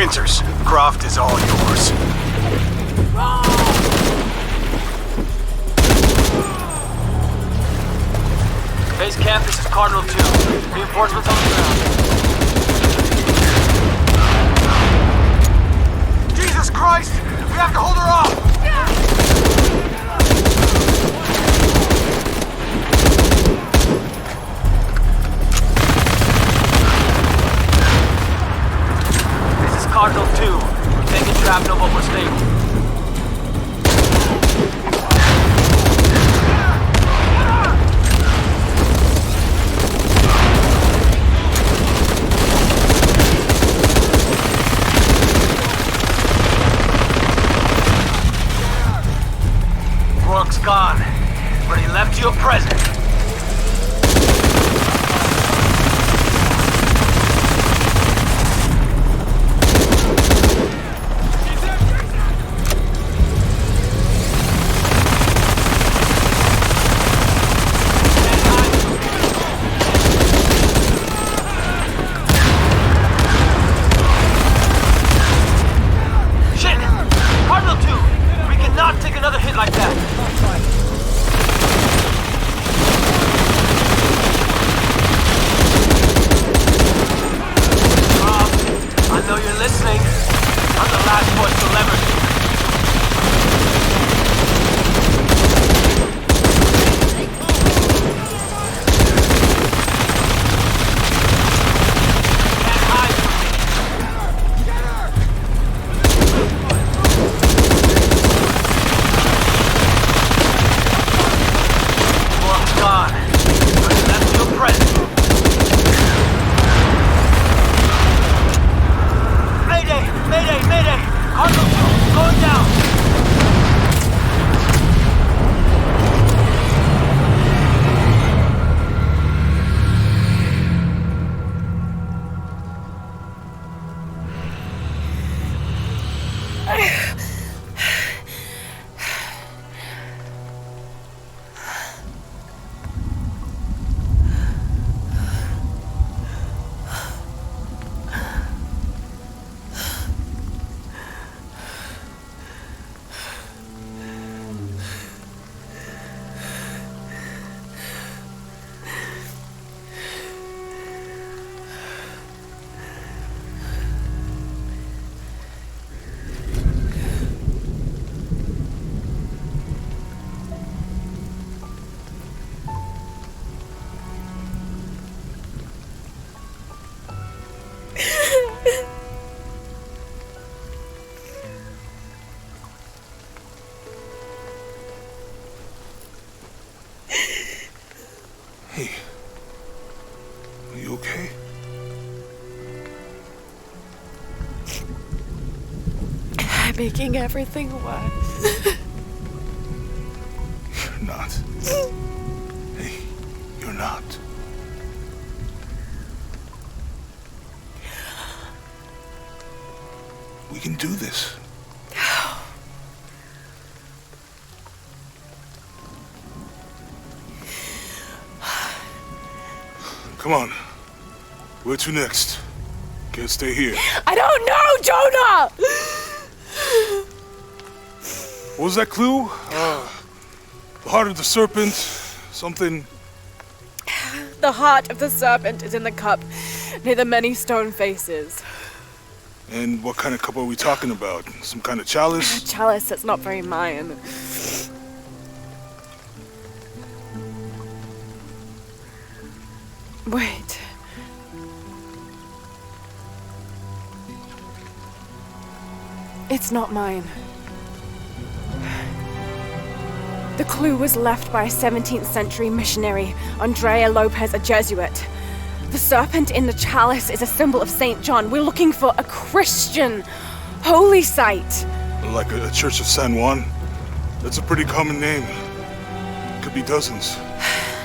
Winters, Croft is all yours. Base camp, this is Cardinal 2. Reinforcements on the ground. Jesus Christ! We have to hold her off! This is Cardinal 2. We're taking shrapnel, but we're stable. Rourke's gone, but he left you a present. Shit! Cardinal 2! We cannot take another hit like that! I know you're listening. I'm the last voice to lever. Can't hide from me. Rourke's gone, but he left you a present. Mayday! Mayday! Mayday! Cardinal 2, going down! Hey, are you okay? I'm making everything worse. You're not. Hey, you're not. We can do this. Come on. Where to next? Can't stay here. I don't know, Jonah! What was that clue? The heart of the serpent, something. The heart of the serpent is in the cup near the many stone faces. And what kind of cup are we talking about? Some kind of chalice? A chalice that's not very Mayan. Wait. It's not mine. The clue was left by a 17th century missionary, Andrea Lopez, a Jesuit. The serpent in the chalice is a symbol of St. John. We're looking for a Christian holy site. Like a Church of San Juan? That's a pretty common name. Could be dozens.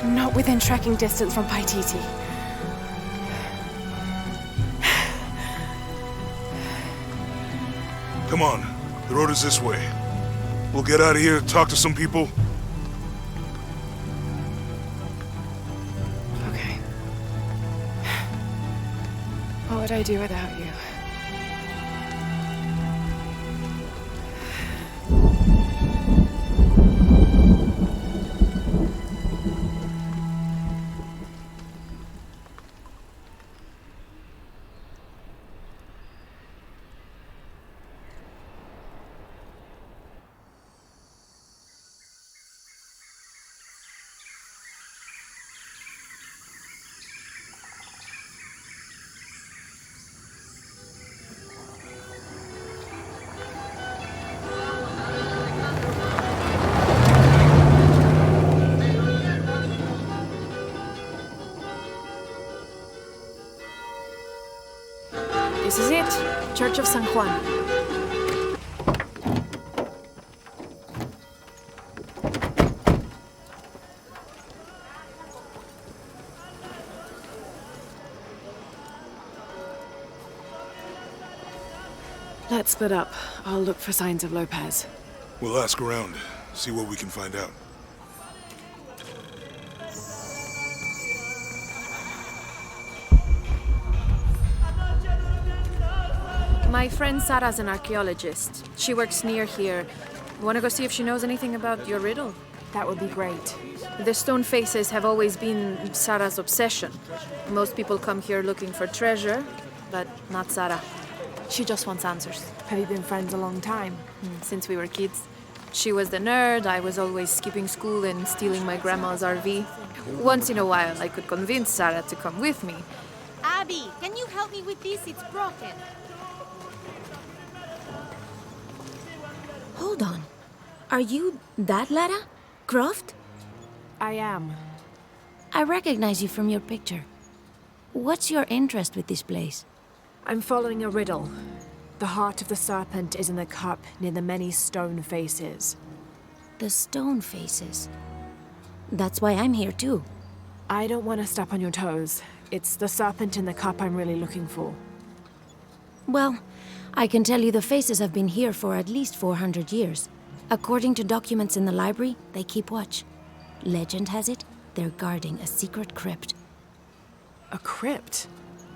Not within trekking distance from Paititi. Come on, the road is this way. We'll get out of here, talk to some people. Okay. What would I do without you? This is it. Church of San Juan. Let's split up. I'll look for signs of Lopez. We'll ask around, see what we can find out. My friend Sarah's an archaeologist. She works near here. Wanna go see if she knows anything about your riddle? That would be great. The stone faces have always been Sarah's obsession. Most people come here looking for treasure, but not Sarah. She just wants answers. Have you been friends a long time? Since we were kids. She was the nerd, I was always skipping school and stealing my grandma's RV. Once in a while, I could convince Sarah to come with me. Abby, can you help me with this? It's broken. Hold on. Are you that Lara? Croft? I am. I recognize you from your picture. What's your interest with this place? I'm following a riddle. The heart of the serpent is in the cup near the many stone faces. The stone faces. That's why I'm here too. I don't want to step on your toes. It's the serpent in the cup I'm really looking for. Well, I can tell you the faces have been here for at least 400 years. According to documents in the library, they keep watch. Legend has it, they're guarding a secret crypt. A crypt?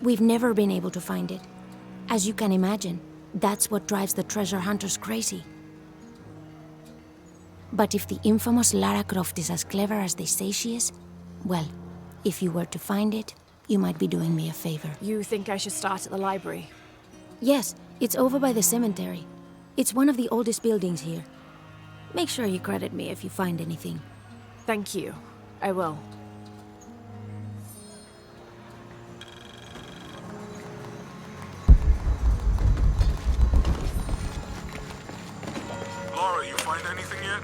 We've never been able to find it. As you can imagine, that's what drives the treasure hunters crazy. But if the infamous Lara Croft is as clever as they say she is, well, if you were to find it, you might be doing me a favor. You think I should start at the library? Yes, it's over by the cemetery. It's one of the oldest buildings here. Make sure you credit me if you find anything. Thank you. I will. Laura, you find anything yet?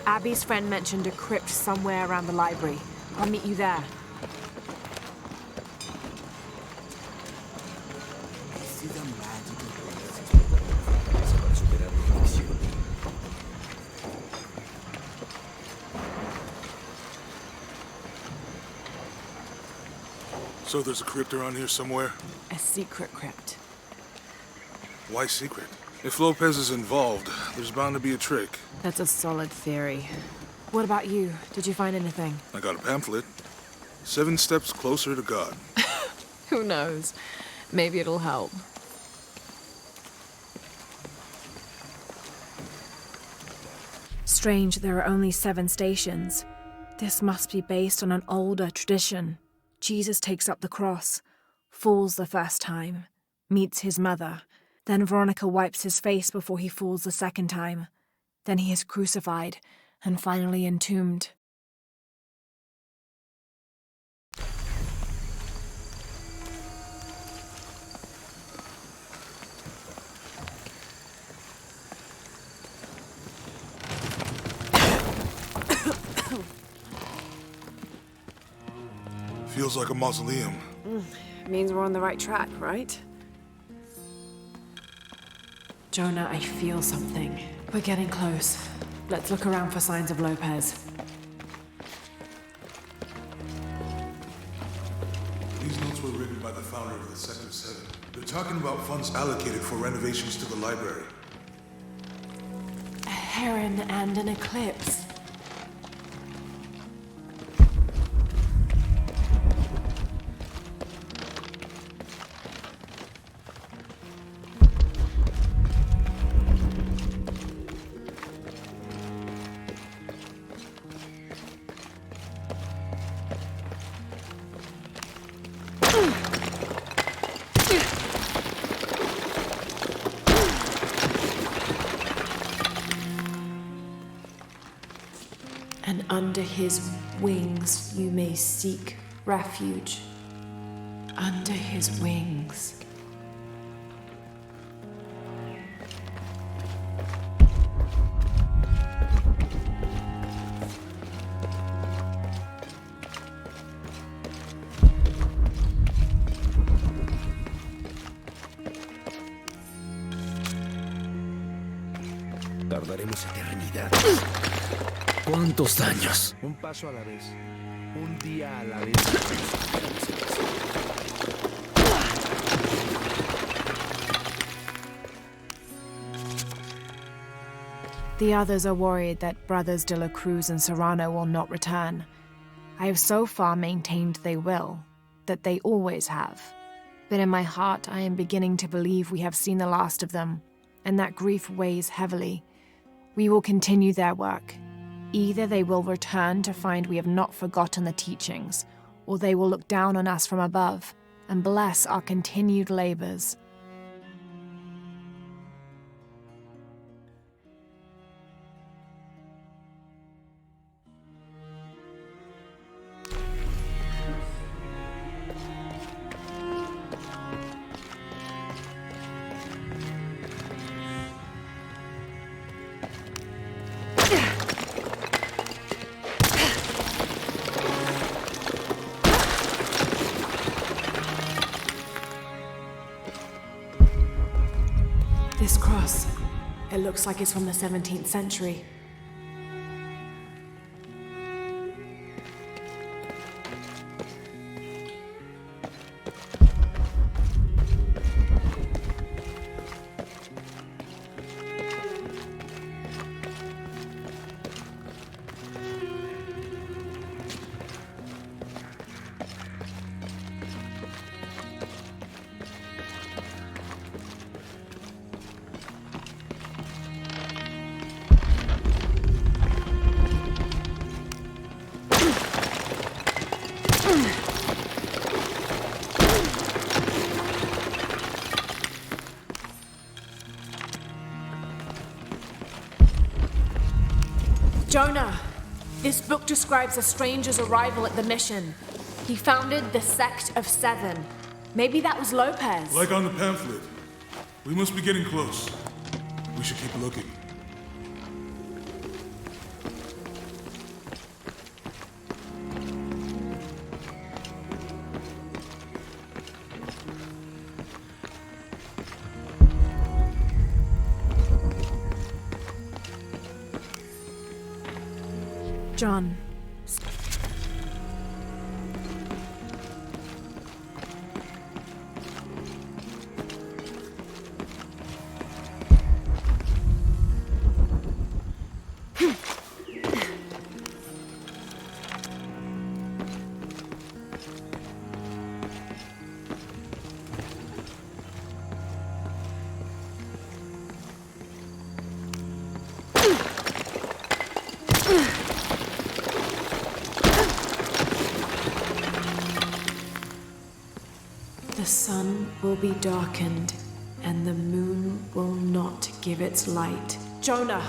Abby's friend mentioned a crypt somewhere around the library. I'll meet you there. So there's a crypt around here somewhere? A secret crypt. Why secret? If Lopez is involved, there's bound to be a trick. That's a solid theory. What about you? Did you find anything? I got a pamphlet. 7 Steps Closer to God. Who knows? Maybe it'll help. Strange, there are only 7 stations. This must be based on an older tradition. Jesus takes up the cross, falls the first time, meets his mother. Then Veronica wipes his face before he falls the second time. Then he is crucified and finally entombed. Feels like a mausoleum. Means we're on the right track, right? Jonah, I feel something. We're getting close. Let's look around for signs of Lopez. These notes were written by the founder of the Sector 7. They're talking about funds allocated for renovations to the library. A heron and an eclipse. And under his wings you may seek refuge. Under his wings. Tardaremos eternidad. ¿Cuántos años? Un paso a la vez. Un día a la vez. The others are worried that Brothers de la Cruz and Serrano will not return. I have so far maintained they will, that they always have. But in my heart, I am beginning to believe we have seen the last of them, and that grief weighs heavily. We will continue their work. Either they will return to find we have not forgotten the teachings, or they will look down on us from above and bless our continued labors. This cross, it looks like it's from the 17th century. Jonah, this book describes a stranger's arrival at the mission. He founded the Sect of Seven. Maybe that was Lopez. Like on the pamphlet. We must be getting close. We should keep looking. John. The sun will be darkened, and the moon will not give its light. Jonah,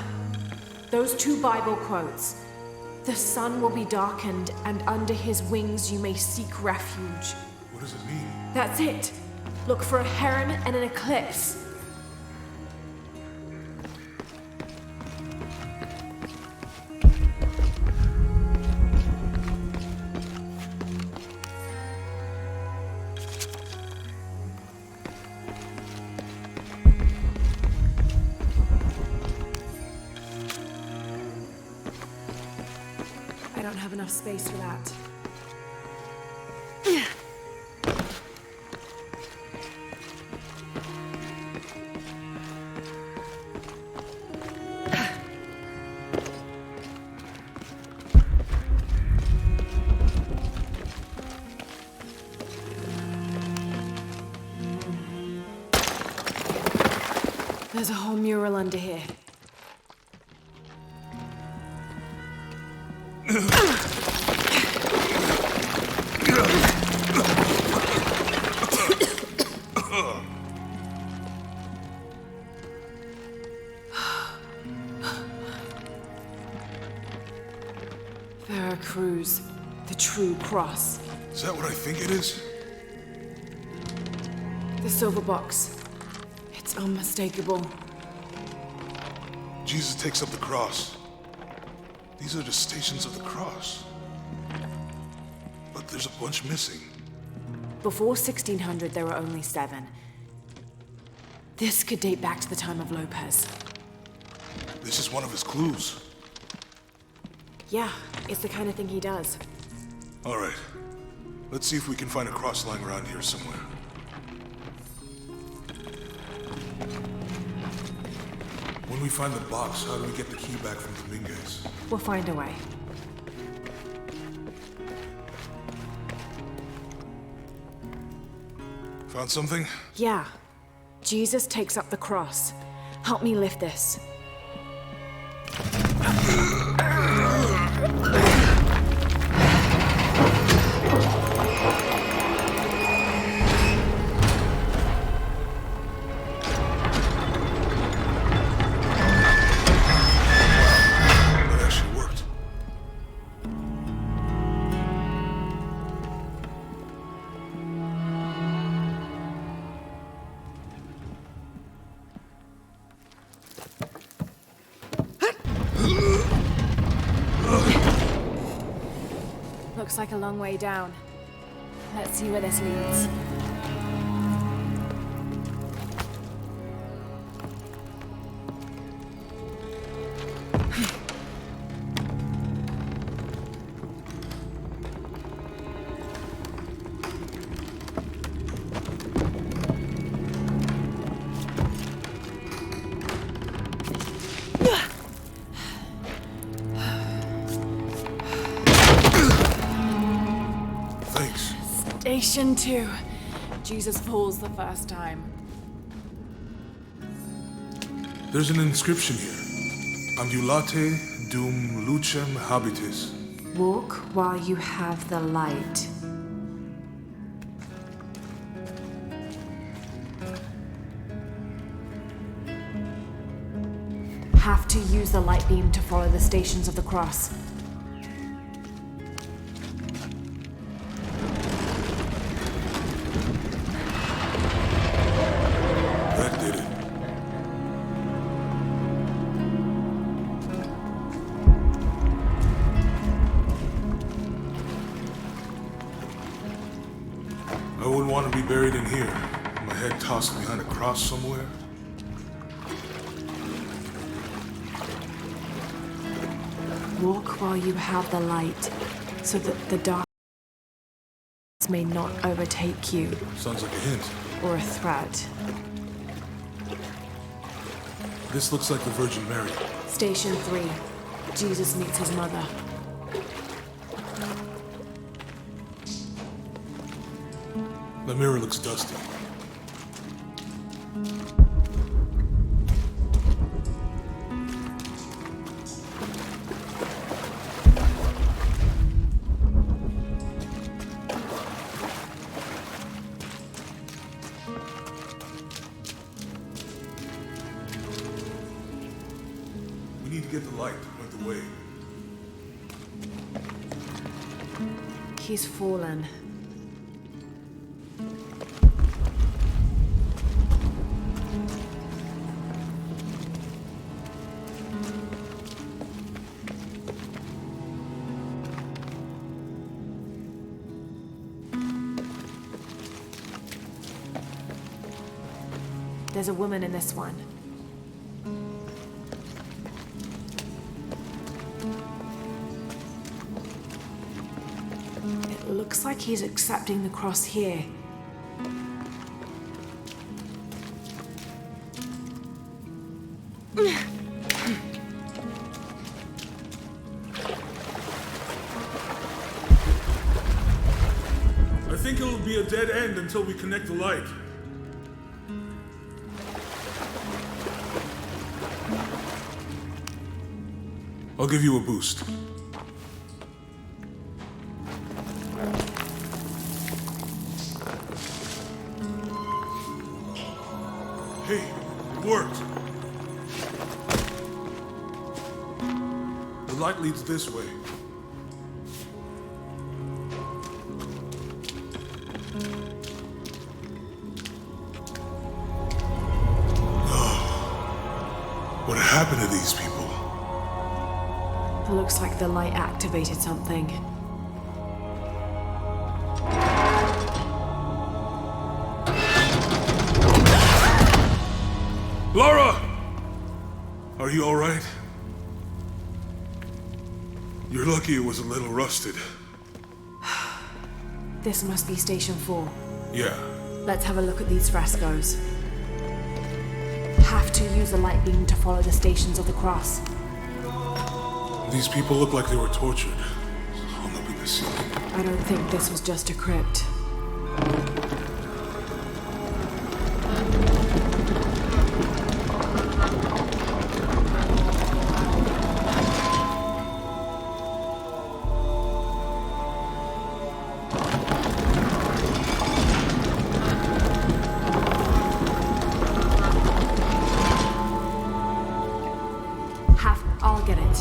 those two Bible quotes. The sun will be darkened, and under his wings you may seek refuge. What does it mean? That's it. Look for a heron and an eclipse. I don't have enough space for that. There's a whole mural under here. Veracruz, the true cross. Is that what I think it is? The silver box. It's unmistakable. Jesus takes up the cross. These are the stations of the cross. But there's a bunch missing. Before 1600, there were only 7. This could date back to the time of Lopez. This is one of his clues. Yeah, it's the kind of thing he does. All right. Let's see if we can find a cross lying around here somewhere. When we find the box, how do we get the key back from Dominguez? We'll find a way. Found something? Yeah. Jesus takes up the cross. Help me lift this. That actually worked. Looks like a long way down. Let's see where this leads. Thanks. Station 2. Jesus falls the first time. There's an inscription here. Ambulate dum lucem habitis. Walk while you have the light. Have to use the light beam to follow the stations of the cross. That did it. I wouldn't want to be buried in here. My head tossed behind a cross somewhere. Walk while you have the light, so that the darkness may not overtake you, Sounds like a hint. or a threat. This looks like the Virgin Mary. Station 3. Jesus meets his mother. The mirror looks dusty. We need to get the light to point the way. He's fallen. There's a woman in this one. It looks like he's accepting the cross here. I think it'll be a dead end until we connect the light. I'll give you a boost. Hey, it worked. The light leads this way. What happened to these people? It looks like the light activated something. Laura! Are you alright? You're lucky it was a little rusted. This must be Station 4. Yeah. Let's have a look at these frescoes. Have to use a light beam to follow the Stations of the Cross. These people look like they were tortured. Hung up in the ceiling. I don't think this was just a crypt. I'll get it.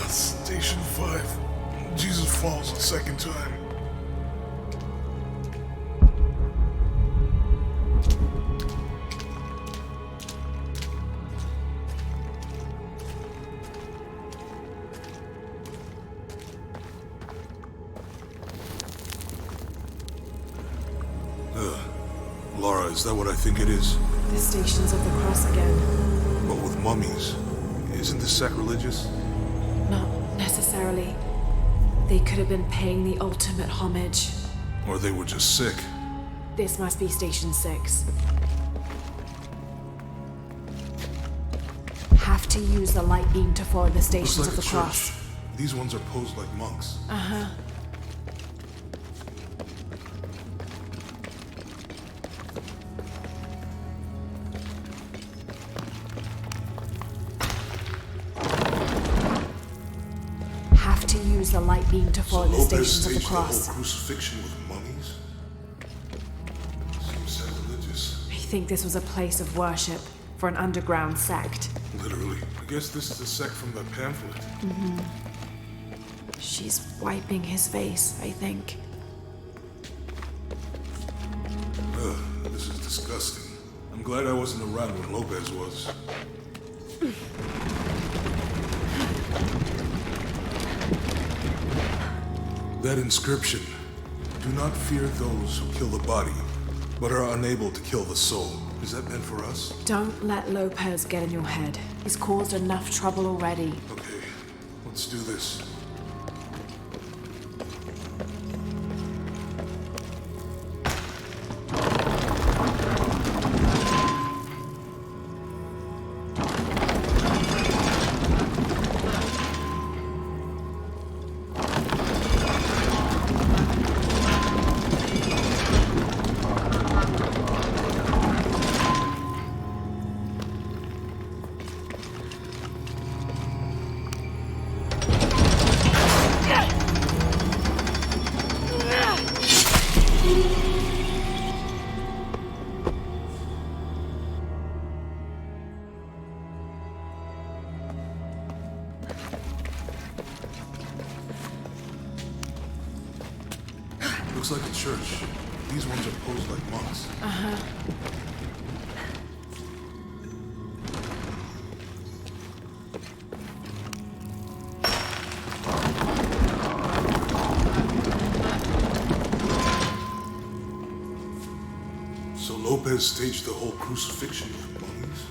Station 5. Jesus falls a second time. Lara, is that what I think it is? The Stations of the Cross again. But with mummies. Isn't this sacrilegious? Not necessarily. They could have been paying the ultimate homage. Or they were just sick. This must be Station 6. Have to use the light beam to follow the Stations Looks like of the a Cross. church. These ones are posed like monks. Uh-huh. Have to use the light beam to follow the Lopez Stations of the staged Cross. the whole crucifixion with mummies? Seems sacrilegious. I think this was a place of worship for an underground sect. Literally. I guess this is the sect from that pamphlet. She's wiping his face, I think. Ugh, this is disgusting. I'm glad I wasn't around when Lopez was. That inscription. Do not fear those who kill the body, but are unable to kill the soul. Is that meant for us? Don't let Lopez get in your head. He's caused enough trouble already. Okay, let's do this. Looks like a church. These ones are posed like monks. Uh-huh. So Lopez staged the whole crucifixion with mummies?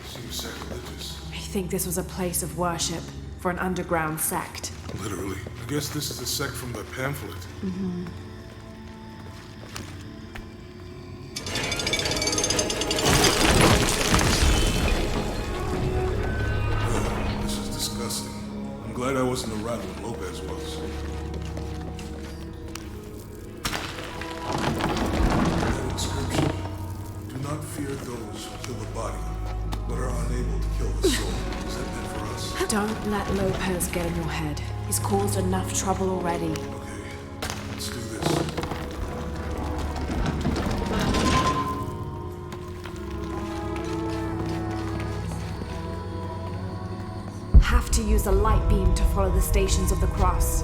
Seems sacrilegious. I think this was a place of worship for an underground sect. Literally. I guess this is the sect from that pamphlet. Ugh, this is disgusting. I'm glad I wasn't around when Lopez was. That inscription. Do not fear those who kill the body, but are unable to kill the soul. Is that meant for us? Don't let Lopez get in your head. He's caused enough trouble already. Okay, let's do this. Have to use a light beam to follow the Stations of the Cross.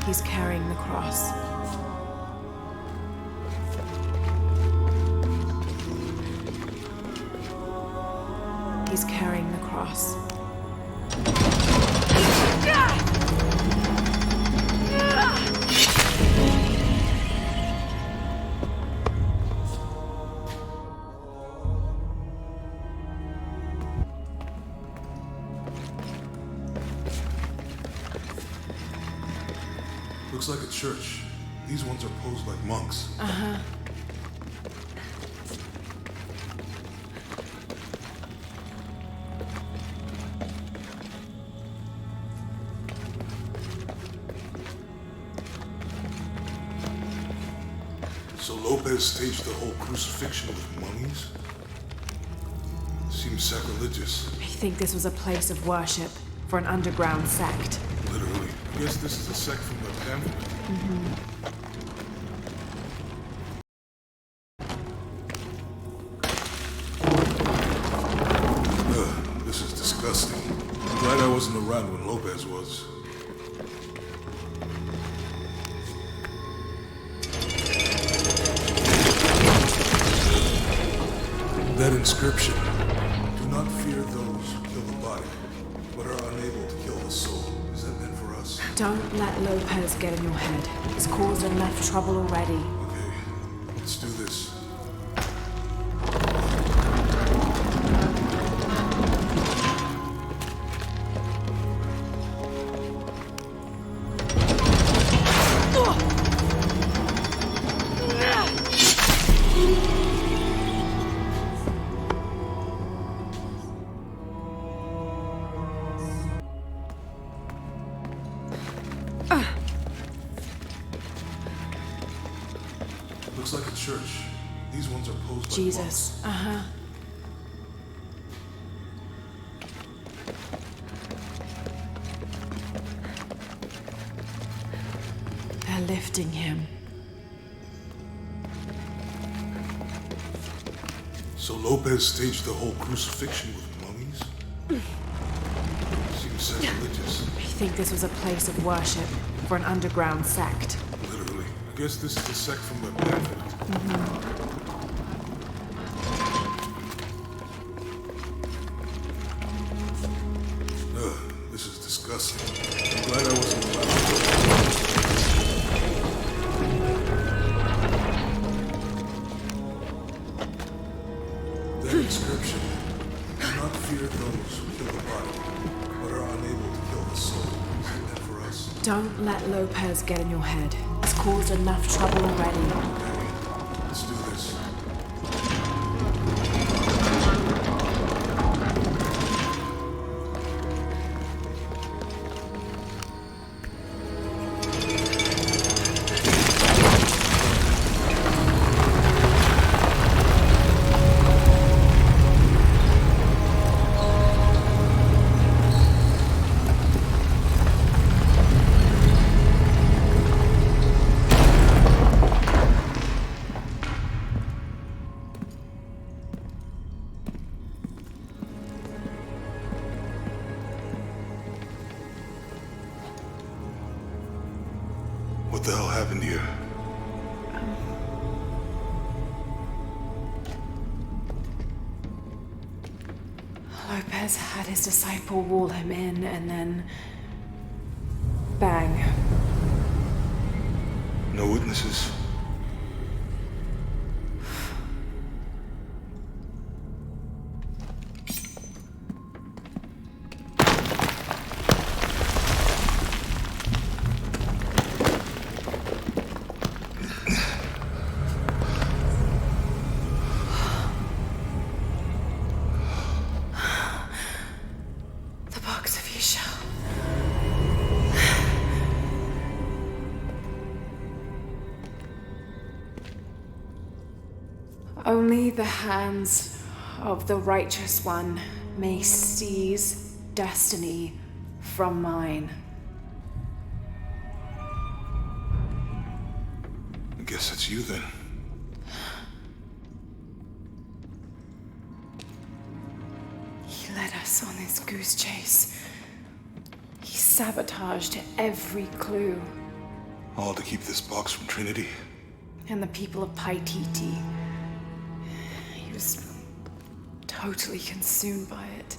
He's carrying the cross. he's carrying the cross. Looks like a church. These ones are posed like monks. Uh-huh. So Lopez staged the whole crucifixion with mummies? Seems sacrilegious. I think this was a place of worship for an underground sect. Literally. I guess this is a sect from the pamphlet. This is disgusting. I'm glad I wasn't around when Lopez was. That inscription. Do not fear those who kill the body, but are unable to kill the soul. Is that meant for us? Don't let Lopez get in your head. He's caused enough trouble already. Okay, let's do this. Looks like a church. These ones are posed like Jesus. Uh-huh. They're lifting him. So Lopez staged the whole crucifixion with mummies? Seems sacrilegious. I think this was a place of worship for an underground sect. Literally. I guess this is a sect from the pamphlet. This is disgusting. I'm glad I wasn't around. That inscription. Do not fear those who kill the body, but are unable to kill the soul. Is that meant for us? Don't let Lopez get in your head. He's caused enough trouble already. Okay, let's do this. What the hell happened here? Lopez had his disciple wall him in, and then... bang. No witnesses. The box of Yeshua. Only the hands of the righteous one may seize destiny from mine. I guess it's you then. He led us on this goose chase. He sabotaged every clue. All to keep this box from Trinity. And the people of Paititi. He was totally consumed by it.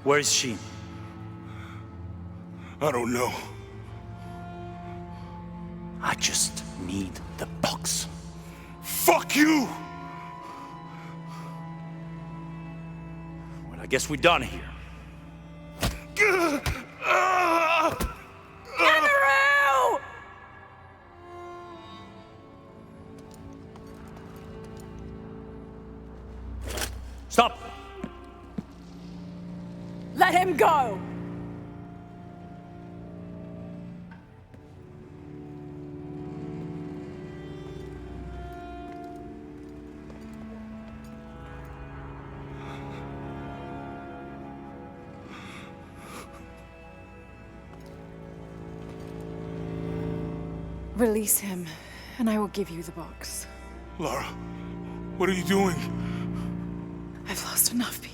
Where is she? I don't know. I just need the box. Fuck you! Well, I guess we're done here. Amaru! Stop! Let him go! Release him, and I will give you the box. Lara, what are you doing? I've lost enough people.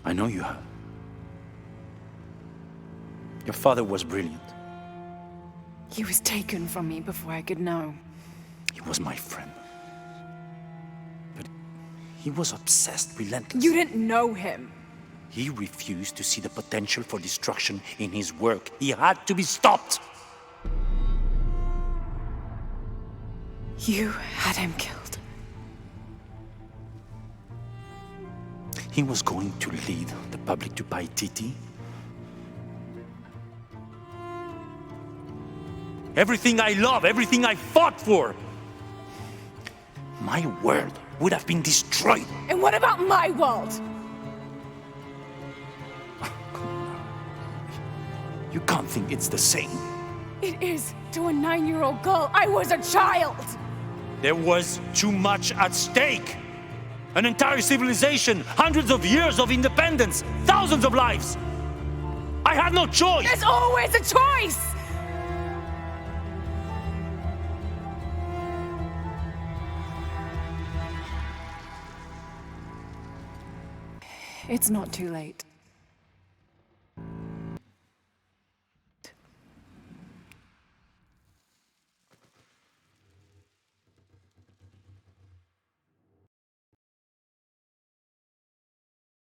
I know you have. Your father was brilliant. He was taken from me before I could know. He was my friend. But he was obsessed, relentless. You didn't know him. He refused to see the potential for destruction in his work. He had to be stopped. You had him killed. He was going to lead the public to Paititi. Everything I love, everything I fought for. My world would have been destroyed. And what about my world? You can't think it's the same. It is to a 9-year-old girl. I was a child. There was too much at stake. An entire civilization, hundreds of years of independence, thousands of lives. I had no choice. There's always a choice. It's not too late.